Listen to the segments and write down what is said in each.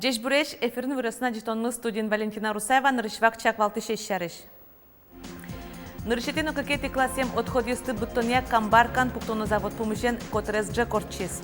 Джеш буреш эфирин выросына житонны студент Валентина Русаева нырышвак чаквалты шешшарыш. Нырышетен окакети классем отходисты буттония камбаркан пуктоно завод помощен котрезджа корчис.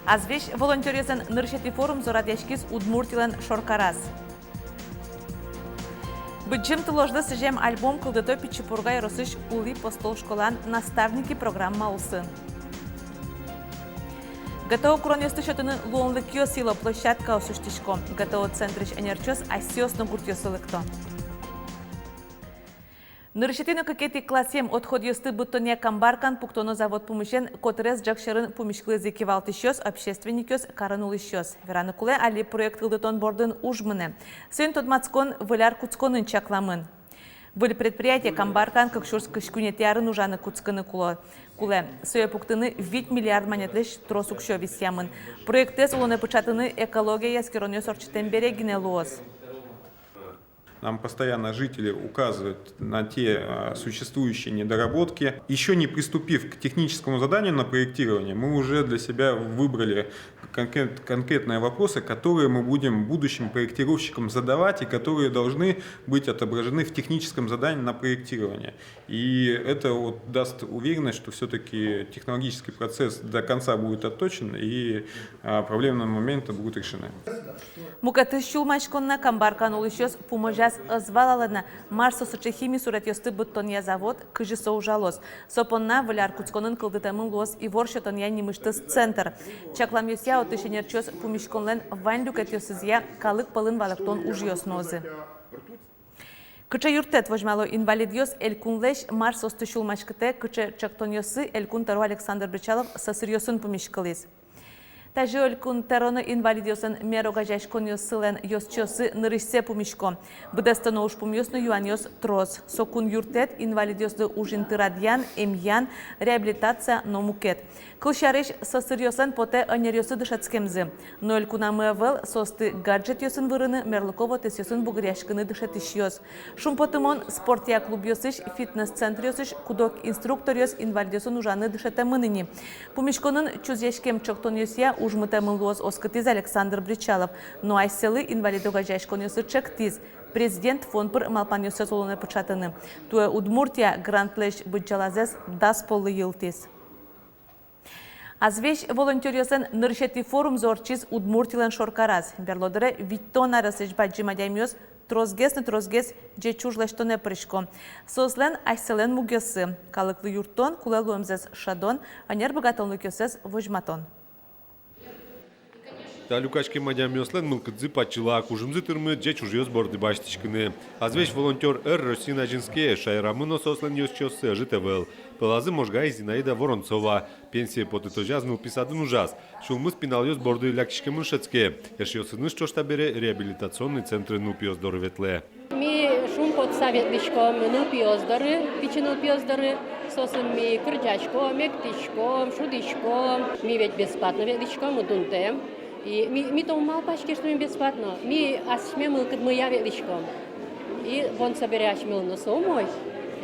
Азвеш волонтерезен нырышети форум зорадяшкис удмуртилен шоркарас. Быджим тыложды сыжем альбом кылдытой пичипургай росыш ули постол школан наставники программа улсын. ГТО Куронёсты шотыны луонлыкё сила площадка осуштишко. ГТО центриш энерчос асиосно гуртёсылыкто. Нырышетен окакети классем отходьёсты буттония камбаркан пуктоно завод помощен котрез джакшырын помешклызы кивалтышёс общественникёс каранулышёс. Вераны куле али проект кылдытон бордын ужмыны. Сын тодмацкон выляр куцконын чакламын. Выль предприятие камбаркан кыкшурс кышкунетярын ужаны куцкыны куле. Сөе пуктыны 8 миллиард монетлеш тросукшо висямын. Проектес улоны пычатыны экология яскеронёс орчитен берегине луос. Нам постоянно жители указывают на те существующие недоработки. Еще не приступив к техническому заданию на проектирование, мы уже для себя выбрали конкретные вопросы, которые мы будем будущим проектировщикам задавать и которые должны быть отображены в техническом задании на проектирование. И это вот даст уверенность, что все-таки технологический процесс до конца будет отточен и проблемные моменты будут решены. Мукаты шулмашконна камбаркан улышёс пуможас звалалана Марсо сочехими суратёсты буттония завод кыжысо ужалос. Сопонна выляр куцконын кылдытамын лос и воршотония немыштыс центр. Чакламёсья отышенерчёс пумишконлен ванлюкатёсызья калык пылын валыктон ужьёс нозы. Кыча юртет вожмало инвалидьёс элькунлеш Марсо стышулмашкыте кыча чактоньёсы элькун тару Александр Бричалов сосырьёсын пумишкылыз. Тажи олькун тероны инвалидиосын мерога жашконьосылен ёсчосы нырышсе пумишко. Быдастано уж пумьёсны юаньёс трос. Сокун юртет инвалидиосы ужинтырадьян, эмьян, реабилитация номукет. Кылшарыш сосырьёсын поте анерьёсы дышацкемзы. Но олькуна мывел состы гаджет ёсын вырыны мерлыково тесёсын бугряшкыны дышатышьёс. Шумпотымон спортия клуб ёсыш, фитнес-центр ёсыш, кудок инструктор ёс инвалидиосын ужаны дышатамыныни. Пумишконын чузешкем чоктон ёсья ужмытамын луоз оскытиз Александр Бричалов. Но айселы инвалидога жашкон ёсы чектиз. Президент фонпыр малпан ёсы солоны пычатыны. Туэ Удмуртия грантлеш быджалазес дас полы йылтиз. Азвеш волонтерёсын ныршети форум зорчиз Удмуртилен шоркараз. Берлодыре виттон арасыш баджимадямёс трозгес джечужлештоне прышко. Сослен айселен мугёсы. Калыклы юртон кулелуэмзес шадон, анер богатонлы кёсес вожматон. Талюкачки мадямёслен мылкыдзы пачыла кужымзы тырмы джеч ужьёс борды баштичкыны. Азвеш волонтер Росина Жинские шайрамыно сослен ёсчёсы житевел. Пылазы можгай Зинаида Воронцова. Пенсия потытожазмыл писадын ужас. Шулмы спинал ёс борды лякчикымын шецке. Эшьёсыныс чоштабере реабилитационный центр нупиоздоры ветле. Ми шум под советличком нупиоздоры, пичи нупиоздоры. Сосын ми кырджачком, мектичком, шудичком. Ми ведь бесплатно ветличком удунтем. И ми то мал пачки, что ми бесплатно. Ми асьме мылкыд мы я ветличком. И вон соберящ мыл носом мой.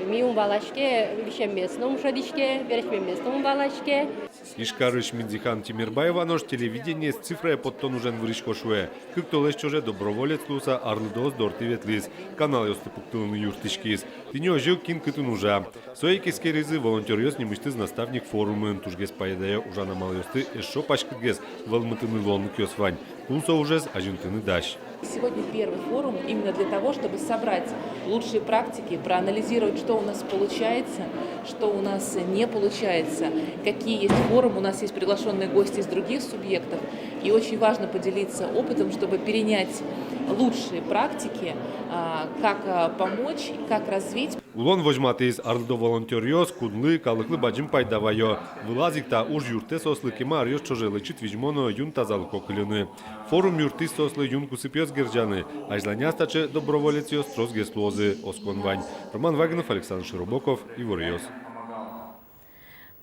Ми умбалашке, вещем местном шадичке, беречмем местном умбалашке. Ишкарыш Миндихан Тимирбаева нож телевидение с цифрой под тон уже вырышкошуе. Как то лишь чуже доброволец луса Арлдос дорти ветлиз. Канал ёсты пуктылны юртышкиз. Тинё жил кин кыту нужа. Соеки скеризы волонтер ёс немыштыз наставник форумын. Тужгес поедая ужана мал ёсты эшо пачкыгес волмытыны лонны кёс вань. Кунсо ужез ажинтыны дащ. Сегодня первый форум именно для того, чтобы собрать лучшие практики, проанализировать, что у нас получается, что у нас не получается, какие есть форумы, у нас есть приглашенные гости из других субъектов. И очень важно поделиться опытом, чтобы перенять лучшие практики, как помочь, как развить. Улон вожматыз арлдо волонтерёс кудлы калыклы баджим пайдавайо. Вылазикта уж юрте сослы кема арьёс чожелычит вижмоно юн тазалко кылыны. Форум юрты сослы юн кусыпёс герджаны. Ажланястаче доброволец ёс трозгес лозы осконвань. Роман Вагнов, Александр Широбоков, Ивор Ёс.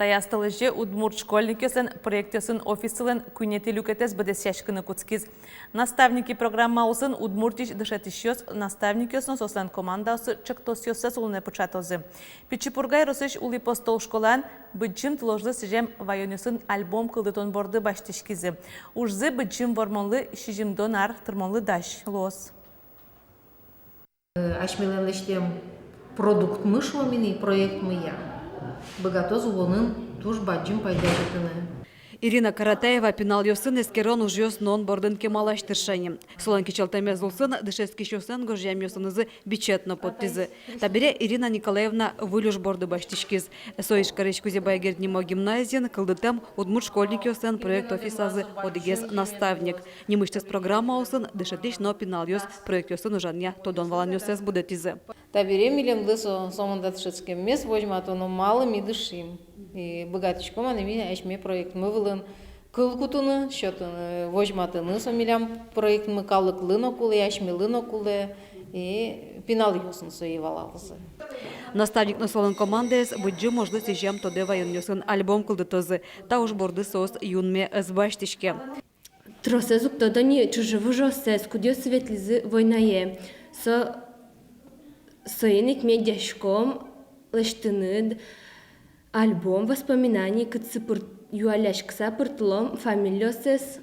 Таястылыжы удмурт школьникесын проектесын офисылын күнеті люкетес бідесяшкіні күцкіз. Наставники программаусын удмуртиш дышетишёс наставникесын сосан командасы чыктосёсы сулыны пычатозы. Пичипургай росыш ули постол школан быджим тложды сижем вайонесын альбом кылдытон борды баштишкизы. Ужзы быджим вормонлы шижим донар тырмонлы даш лос. Ашмеленлештем продукт мышло мини проект мыя. Богатоз улонын туш баджим пайдажетыны. Ирина Каратаева пинал йосын эскерон ужьос нон бордын кемалаштыршани. Солон кичалтаме зулсын дышески шосын гожьям йосынызы бичетно подтизы. Табире Ирина Николаевна вылюш борды баштишкиз. Соиш коречкузе байгерднимо гимназиен кылдытем удмурт школьник йосын проект офисазы одигез наставник. Немыштес программа усын дышетиш но пинал йос проект йосын ужанья тодон валан йосес будетизы. Табире милем лысо сомандат шецкем мес возьматону малым и дышим. И богатичком анами ашме проект мы вылын кыл кутуны счетын возьматыны сомилям проект мы калык лын окулы ашме лын окулы и пинал йосын соевалалысы. Наставник на солон командес буджи можды сижем тоде вайон йосын альбом кылдытозы. Та уж борды сос юнме збаштишке. Тросезук тодони чужеву жосес, кудё светлизы войнае. Соеник медяшком лештыныд альбом воспоминаний кыцыпыр юаляшкса пыртлом фамилиосес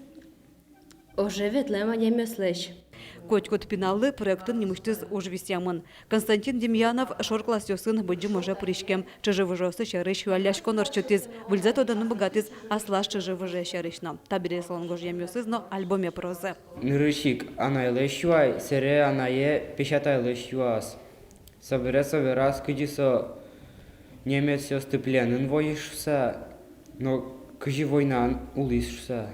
уже ветлема ямеслеш. Котькот пиналлы проектын немыштыз уж висямын. Константин Демьянов шорклас йосын быджи може пришкем. Чыжывыжосы шарыш юаляшкон орчутиз. Выльза тодану богатиз аслаш чыжывыже шарышна. Табире слонгож ямёсыз, но альбоме прозы. Нырышик анайлы шуай, сере анае печатайлы шуас. Соберас кыдисо немец ёстыпленын воишса, но кыжи войнан улишса.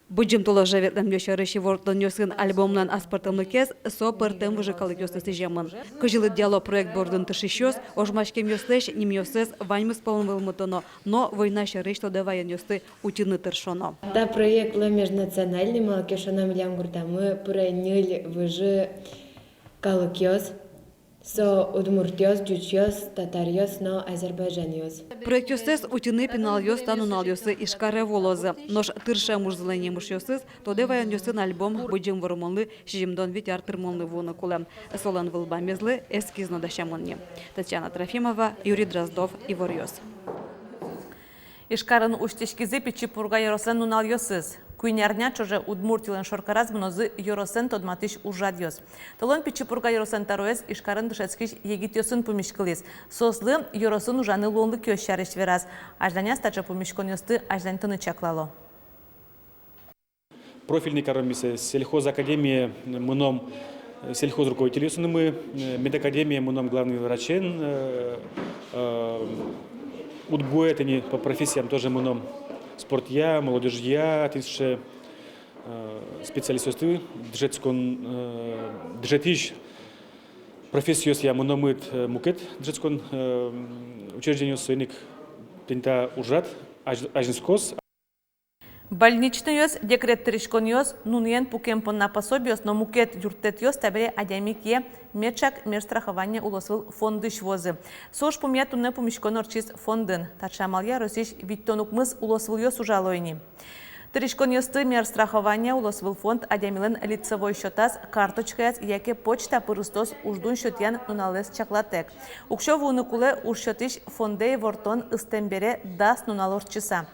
Быджим толожа ветлем йошарыши вортлын йосын альбомнан аспартымлы кез со пыртым выжыкалы йосысы жемын. Кыжилы диалог проект бордын тышишёс, ожмашкем йослеш ним йосес ваньмыс полын вылмытыно, но война шарыш тода ваян йосты утины тыршоно. Да проект межнациональный малакешона милям гуртамы пырайныль выжи калыкёс. Со удмуртёс, джучёс, татарёс, но азербайджанёс. Проект йосес утины пинал йос танунал йосы ишкаре волозы. Нож тырша мужзылайне муш йосыз, тоде ваян йосын альбом быджим вырмонлы, шижимдон витяр тырмонлы вуны кулем. Солан вылбамезлы эскизно дащамонни. Татьяна Трофимова, Юрий Дроздов, Ивор Йос. Ишкарын уштешкизе Пичипурга йоросын нунал йосыз. Куйнярня чоже удмуртилен шоркараз мнозы йоросын тодматыш ужадьос. Толон Пичипурга йоросын тароез ишкарын дышецкиш егит йосын пумишкылез. Сослы йоросын ужаны лонлы кёщарыш вераз. Ажданя стача пумишкон йосты аждантыны чаклало. Профильный карамисе сельхозакадемия мыном сельхозруководитель йосыны мы, медакадемия мыном главный врачен, удбуэтани по профессиям тоже мыном. Спортя, молодежья, тысяча специалистов, джетиш профессию я мономит мукет, джетскон учреждение сойник тента ужат, ажинскос. Больничный йос, декрет тришкон йос, нуньен пукемпон на пособиос, но мукет юртет йос, табере адямик е мечак межстрахования улосвыл фонды швозы. Сош пумяту не пумишкон орчиз фондын. Тачамалия росиш виттонук мыс улосвыл йос ужалойни. Тришкон йосты межстрахования улосвыл фонд адямилен лицевой счетас карточкаяц, яке почта пырыстос уждун счетян нуналес чаклатек. Укшо вунукуле ушшетиш фондей вортон истембере дас нуналорчиса.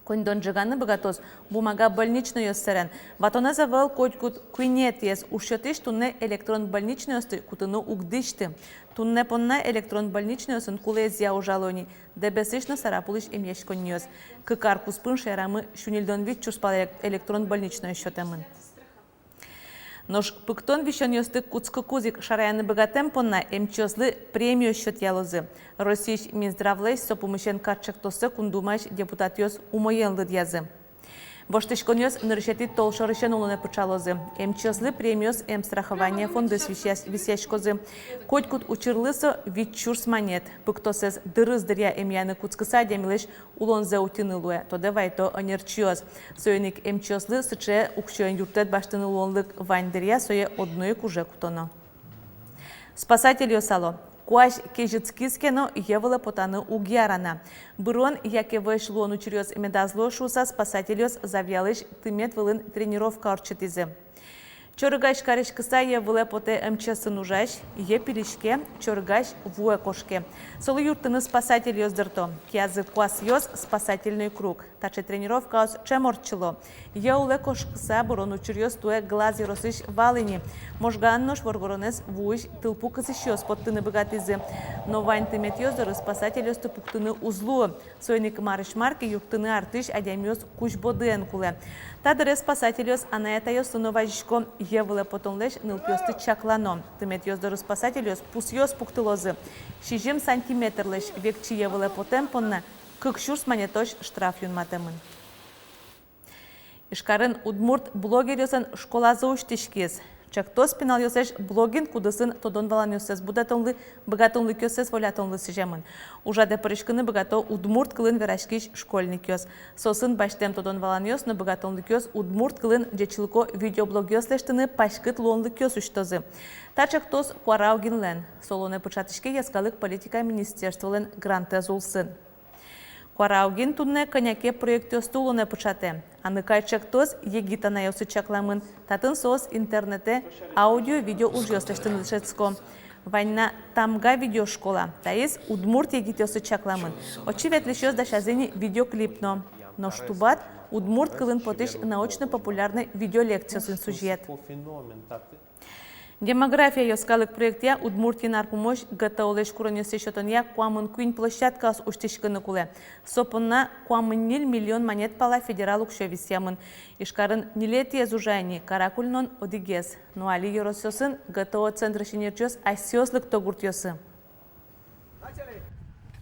Кондон джиганы богатос бумага больничный йоссерен. Ватона завал котькут куинет ес ушетиш тунне электрон больничный йосты кутыну угдишты. Тунне понна электрон больничный йосын кулез я ужалони. Дебесиш на сарапулиш имешкон йос. Кыкар куспын шерамы шунильдон вид чуспал электрон больничный йосетемын. Нож пыктон вишен йосты куцкукузик шараяны богатем понна эмчослы премию счет ялозы. Росиш Минздравлей сопумышен картчактосы кундумаш депутат йос умоенлы дьязы. Воштышкон йос нырышети толшорышен улыны пычалозы. Эмчослы премиос эмстрахование фонды висяшкозы. Котькут учырлысо витчурс монет. Пыктосез дырыз дыря эмьяны куцкыса демилеш улонзе утинылуе. То девайто анерчиоз. Союник эмчослы сыче укшоен юртет баштыны улонлык вань дыря сое одной куже кутоно. Спасатель йосало. Куаш кежицкискено евеле потаны угиарана. Бырон, яке вышло учерёс медазло шуса спасателёс завьялыш тымет вылын тренировка орчытизы. Чоргаш карышкыса евеле поте МЧС нужаш, е пилишке, чоргаш вуэ кошке. Солы юртыны спасатель ёздырто. Кязы куас ёз спасательный круг. Таче тренировка ос чеморчыло. Е уле кошкыса бырон учерёс туэ глаз еросыш валыни. Можганнош воргоронес вуиш тылпу кызыш ёз поттыны богатызы. Но вань тымет ёздыры спасатель ёз тыпуктыны узлу. Сойник марыш марки юртыны артыш адямёз куш бодыен куле. Тадыре спасатель ёз анаэта ёз сыноважишко евеле потонлеш нылпёсты чаклано. Тымет ёздыры спасатель ёз пус ёз пуктылозы. 60 сантиметрлеш векчи евеле потемпонна кыкшурс манетош штраф юнматемын. Ишкарын удмурт блогер ёсын школазы уштишкез. Чактос пинал ёсеш блогин кудысын тодон валан ёсес будатонлы богатонлы кёсес волятонлы сижемын. Ужаде паришкыны богато удмурт кылын верашкиш школьник ёс. Сосын баштем тодон валан ёс, но богатонлы кёс удмурт кылын джечилко видеоблог ёслештыны пашкыт лонлы кёс уштозы. Та чактос куараугин лен. Солоне початышке яскалык политика министерстволен гранты зулсын. Куараугин тунне коняке проекте стулоне почате. Аныкай чактос егита на ёсы чакламын. Татын сос интернете аудио-видео уж ёслештыны дышецко. Вайна тамга видеошкола. Таис удмурт егит ёсы чакламын. Очевидно, ёс дашазыни видеоклипно. Но штубат удмурт кылын потыш научно-популярный видеолекциясын сюжет. Демография ёскалык проекте удмуртин арпумош гатаолеш куранёсе шотония куамын куин площадка с уштишкыны куле. Сопынна куамын миллион монет пала федерал укшевисямын. Ишкарын нилетие зужайни каракульнон одигез. Но али ёросёсын гатао центр шинерчёс асёслык тогурт ёсы.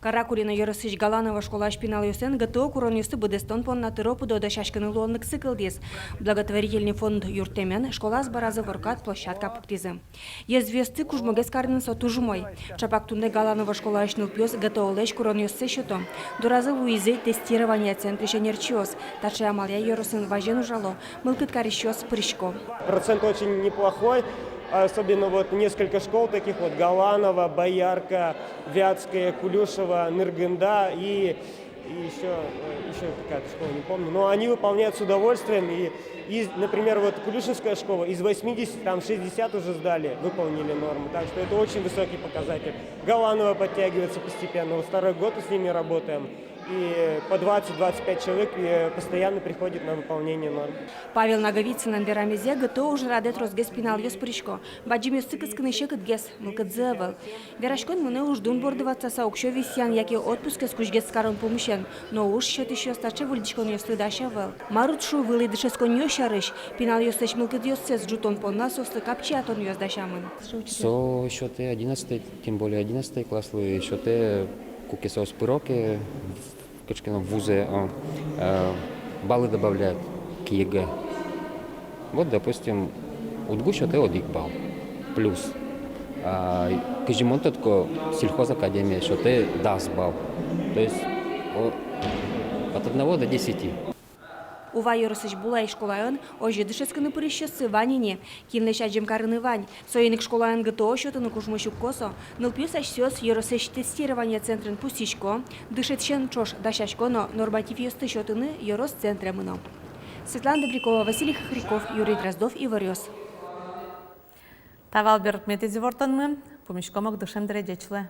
Каракулина Яросыч Галанова школа шпинал юсен ГТО куронюсты Будестон понна тыропу дода шашканы луонлык сыкылдес. Благотворительный фонд юртемен школа сбаразы воркат площадка пуктизы. Езвесты кужмогес карнын соту жумой. Чапак тунде Галанова школа шныл пёс ГТО леш куронюсты счето. Дуразы уизы тестирование центре шенерчиос. Таче амалия Яросын важен ужало. Мылкыт карищос прыщко. Процент очень неплохой. Особенно вот несколько школ таких вот: Галанова, Боярка, Вятская, Кулюшева, Ныргында и еще какая-то школа, не помню. Но они выполняют с удовольствием. И, например, вот Кулюшевская школа, из 80, там 60 уже сдали, выполнили нормы. Так что это очень высокий показатель. Галанова подтягивается постепенно. Вот второй год с ними работаем. И по 20-25 человек постоянно приходит на выполнение норм. Павел Наговицын андерамезе ГТО уже радет розгес пинал ёс прыщко. Баджимёс цыкыскыны шекыт гес, мылкыт зэвэл. Верашкон мыны уждун бордыватса саукшо висян, яки отпуске скучгес скарон помыщен. Но уж счет еще стаче вульдичкон ёсты дашавэл. Марут шу вылы дышескон ёшарыш. Пинал ёстэч мылкыт ёсцес джутон понна сослы капчиатон ёс дашамын. Со счеты 11, тем более 11 класс, счеты кукесос пыроки, в вузе баллы добавляют к ЕГЭ. Вот, допустим, удгу счеты одик балл плюс. Каждый только сельхозакадемия счеты даст балл. То есть от 1 до 10. Ува Яросыч булай школайын, ожи дышескыны пырыщысы ванине, кинлеш аджем карыны вань. Соиник школайын ГТО счетыны кужмышук косо, нылпюс ашсёс Яросыч тестирование центрын пустичко, дышетшен чош дашашко, но норматив ёсты счетыны Ярос центремыно. Светлана Добрякова, Василий Хохряков, Юрий Дроздов и Варёс. Тавал берут метези вортонмы, помещкомок душем дредечле.